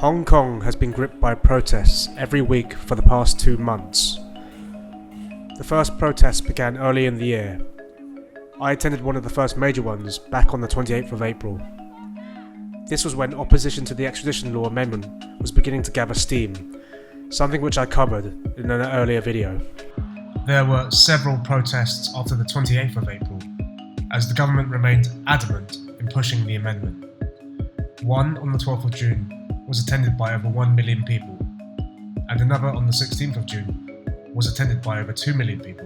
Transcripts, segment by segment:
Hong Kong has been gripped by protests every week for the past 2 months. The first protests began early in the year. I attended one of the first major ones back on the 28th of April. This was when opposition to the extradition law amendment was beginning to gather steam, something which I covered in an earlier video. There were several protests after the 28th of April, as the government remained adamant in pushing the amendment. One on the 12th of June was attended by over 1 million people, and another on the 16th of June was attended by over 2 million people.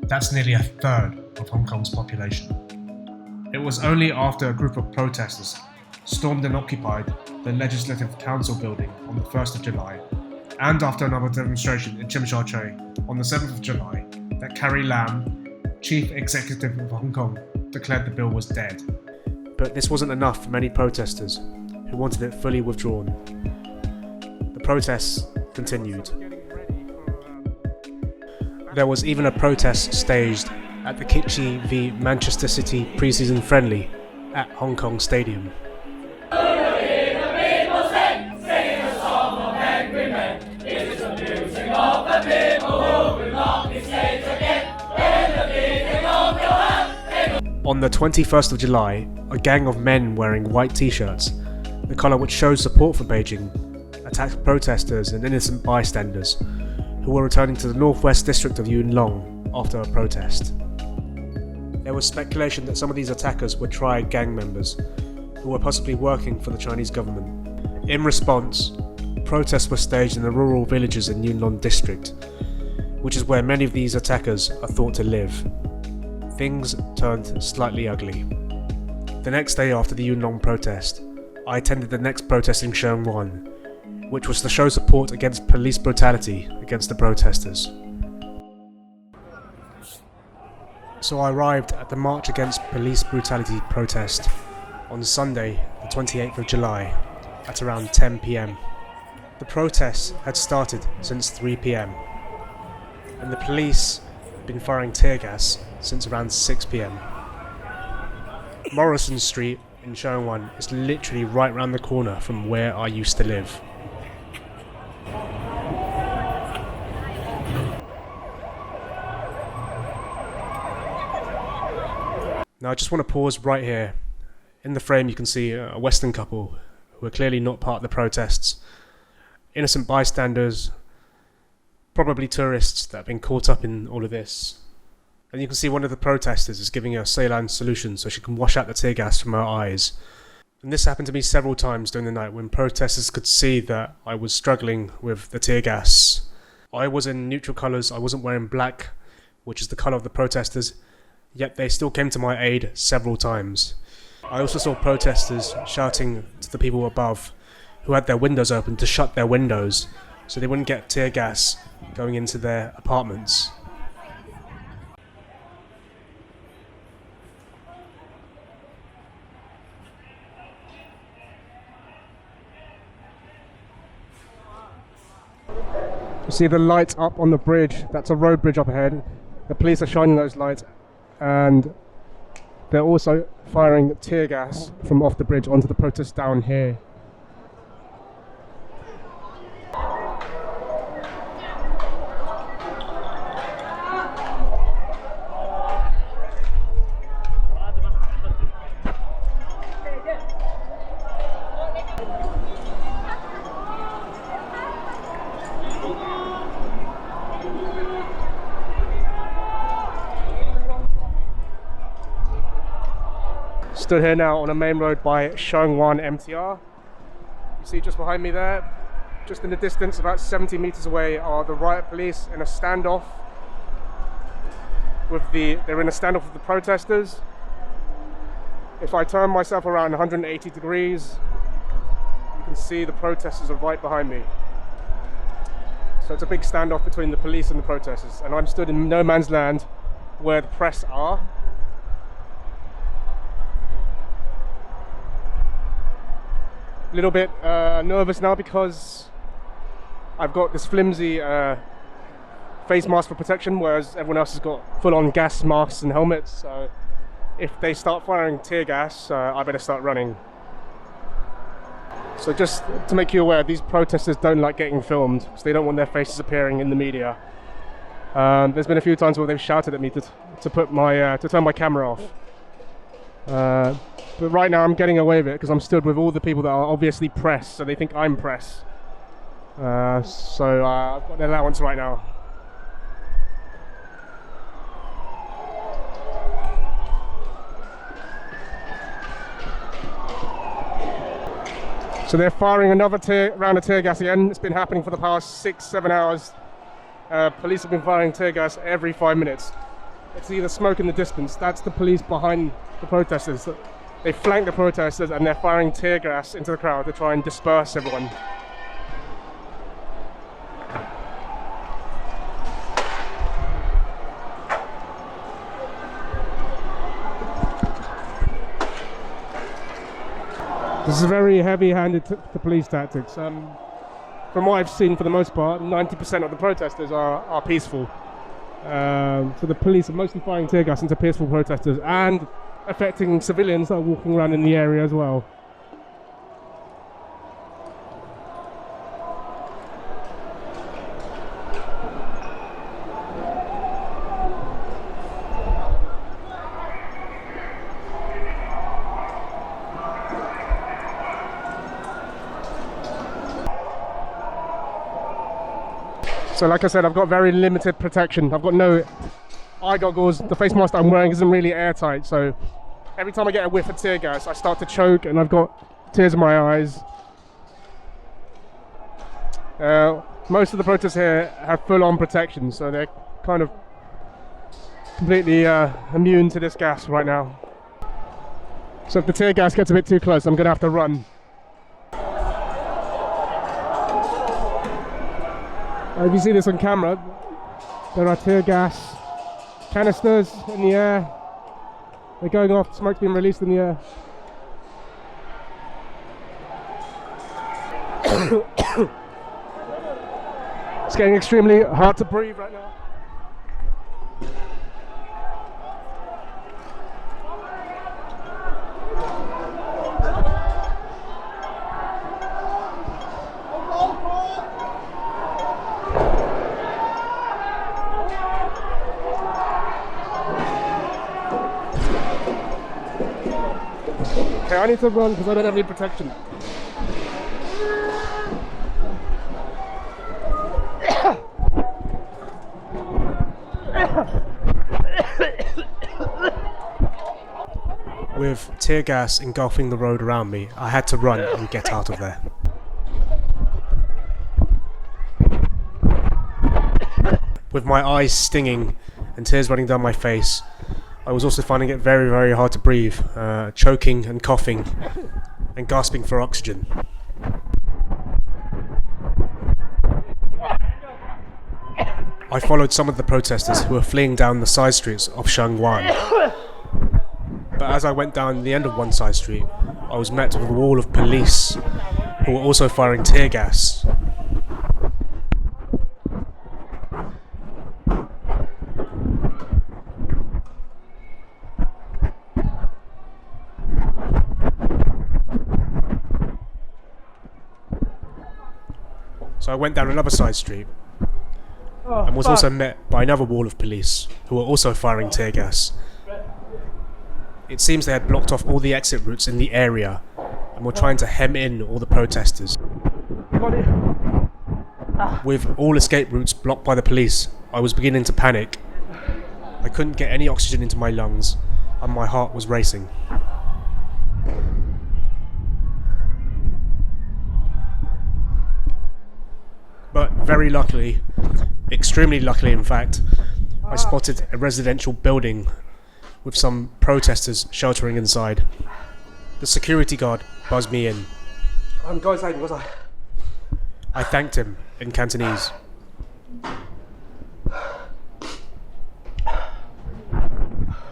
That's nearly a third of Hong Kong's population. It was only after a group of protesters stormed and occupied the Legislative Council building on the 1st of July, and after another demonstration in Tsim Sha Tsui on the 7th of July, that Carrie Lam, Chief Executive of Hong Kong, declared the bill was dead. But this wasn't enough for many protesters who wanted it fully withdrawn. The protests continued. There was even a protest staged at the Kitchee v Manchester City pre-season friendly at Hong Kong Stadium. On the 21st of July, a gang of men wearing white t-shirts, the colour which shows support for Beijing, attacked protesters and innocent bystanders who were returning to the northwest district of Yuen Long after a protest. There was speculation that some of these attackers were triad gang members who were possibly working for the Chinese government. In response, protests were staged in the rural villages in Yuen Long district, which is where many of these attackers are thought to live. Things turned slightly ugly. The next day after the Yuen Long protest, I attended the next protest in Sheung Wan, which was to show support against police brutality against the protesters. So I arrived at the March Against Police Brutality protest on Sunday, the 28th of July, at around 10 PM. The protests had started since 3 PM, and the police had been firing tear gas since around 6 PM. Morrison Street in Sheung Wan is literally right round the corner from where I used to live. Now I just want to pause right here. In the frame you can see a Western couple who are clearly not part of the protests. Innocent bystanders, probably tourists that have been caught up in all of this. And you can see one of the protesters is giving her a saline solution so she can wash out the tear gas from her eyes. And this happened to me several times during the night when protesters could see that I was struggling with the tear gas. I was in neutral colours, I wasn't wearing black, which is the colour of the protesters, yet they still came to my aid several times. I also saw protesters shouting to the people above who had their windows open to shut their windows so they wouldn't get tear gas going into their apartments. You see the lights up on the bridge, that's a road bridge up ahead. The police are shining those lights and they're also firing tear gas from off the bridge onto the protests down here. Stood here now on a main road by Sheung Wan MTR. You see just behind me there, just in the distance, about 70 meters away, are the riot police in a standoff they're in a standoff with the protesters. If I turn myself around 180 degrees, you can see the protesters are right behind me. So it's a big standoff between the police and the protesters, and I'm stood in no man's land where the press are. A little bit nervous now because I've got this flimsy face mask for protection, whereas everyone else has got full-on gas masks and helmets. So if they start firing tear gas, I better start running. So just to make you aware, these protesters don't like getting filmed because they don't want their faces appearing in the media. There's been a few times where they've shouted at me to turn my camera off. But right now I'm getting away with it because I'm stood with all the people that are obviously press, so they think I'm press. So I've got an allowance right now. So they're firing another round of tear gas again. It's been happening for the past 6-7 hours. Police have been firing tear gas every 5 minutes. It's either smoke in the distance. That's the police behind the protesters. They flank the protesters and they're firing tear gas into the crowd to try and disperse everyone. This is very heavy-handed to police tactics. From what I've seen, for the most part, 90% of the protesters are peaceful. So the police are mostly firing tear gas into peaceful protesters and affecting civilians that are walking around in the area as well. So like I said, I've got very limited protection. I've got no eye goggles. The face mask that I'm wearing isn't really airtight, so every time I get a whiff of tear gas, I start to choke and I've got tears in my eyes. Most of the protesters here have full-on protection, so they're kind of completely immune to this gas right now. So if the tear gas gets a bit too close, I'm going to have to run. If you see this on camera, there are tear gas canisters in the air. They're going off, smoke's being released in the air. It's getting extremely hard to breathe right now. Okay, I need to run because I don't have any protection. With tear gas engulfing the road around me, I had to run and get out of there. With my eyes stinging and tears running down my face, I was also finding it very, very hard to breathe, choking and coughing and gasping for oxygen. I followed some of the protesters who were fleeing down the side streets of Shangwan. But as I went down the end of one side street, I was met with a wall of police who were also firing tear gas. So I went down another side street and was also met by another wall of police who were also firing tear gas. It seems they had blocked off all the exit routes in the area and were trying to hem in all the protesters. With all escape routes blocked by the police, I was beginning to panic. I couldn't get any oxygen into my lungs and my heart was racing. But very luckily, extremely luckily in fact, I spotted a residential building with some protesters sheltering inside. The security guard buzzed me in. I thanked him in Cantonese.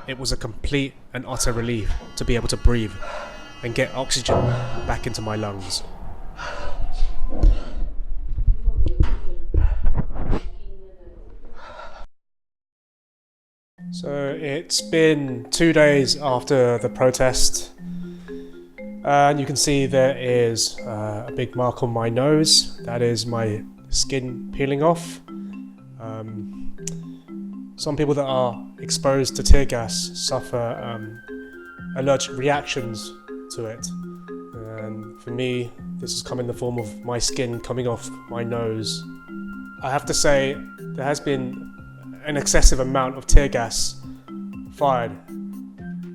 It was a complete and utter relief to be able to breathe and get oxygen back into my lungs. So it's been 2 days after the protest. And you can see there is a big mark on my nose. That is my skin peeling off. Some people that are exposed to tear gas suffer allergic reactions to it. And for me, this has come in the form of my skin coming off my nose. I have to say, there has been an excessive amount of tear gas fired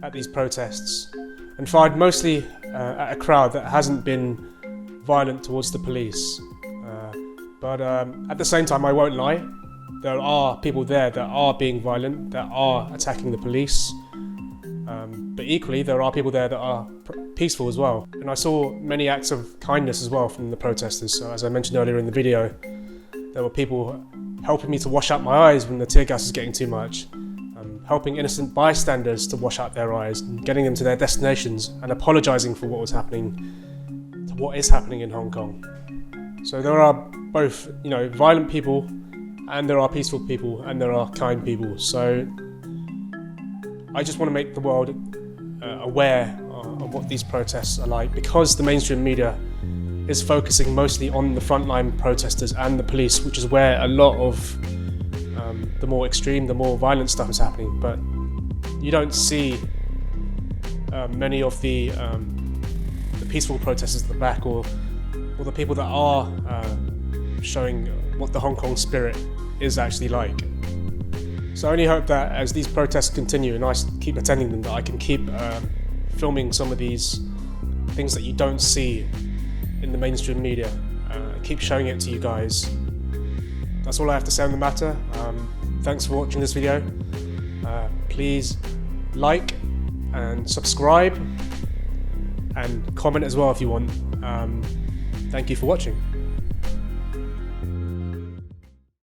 at these protests, and fired mostly at a crowd that hasn't been violent towards the police. But at the same time, I won't lie, there are people there that are being violent, that are attacking the police. But equally, there are people there that are peaceful as well. And I saw many acts of kindness as well from the protesters. So as I mentioned earlier in the video, there were people helping me to wash out my eyes when the tear gas was getting too much. Helping innocent bystanders to wash out their eyes, and getting them to their destinations, and apologising for what was happening, to what is happening in Hong Kong. So there are both, violent people, and there are peaceful people, and there are kind people. So I just want to make the world aware of what these protests are like, because the mainstream media is focusing mostly on the frontline protesters and the police, which is where a lot of the more extreme, the more violent stuff is happening. But you don't see many of the peaceful protesters at the back, or the people that are showing what the Hong Kong spirit is actually like. So I only hope that as these protests continue and I keep attending them, that I can keep filming some of these things that you don't see in the mainstream media, keep showing it to you guys. That's all I have to say on the matter. Thanks for watching this video. Please like and subscribe and comment as well if you want. Thank you for watching.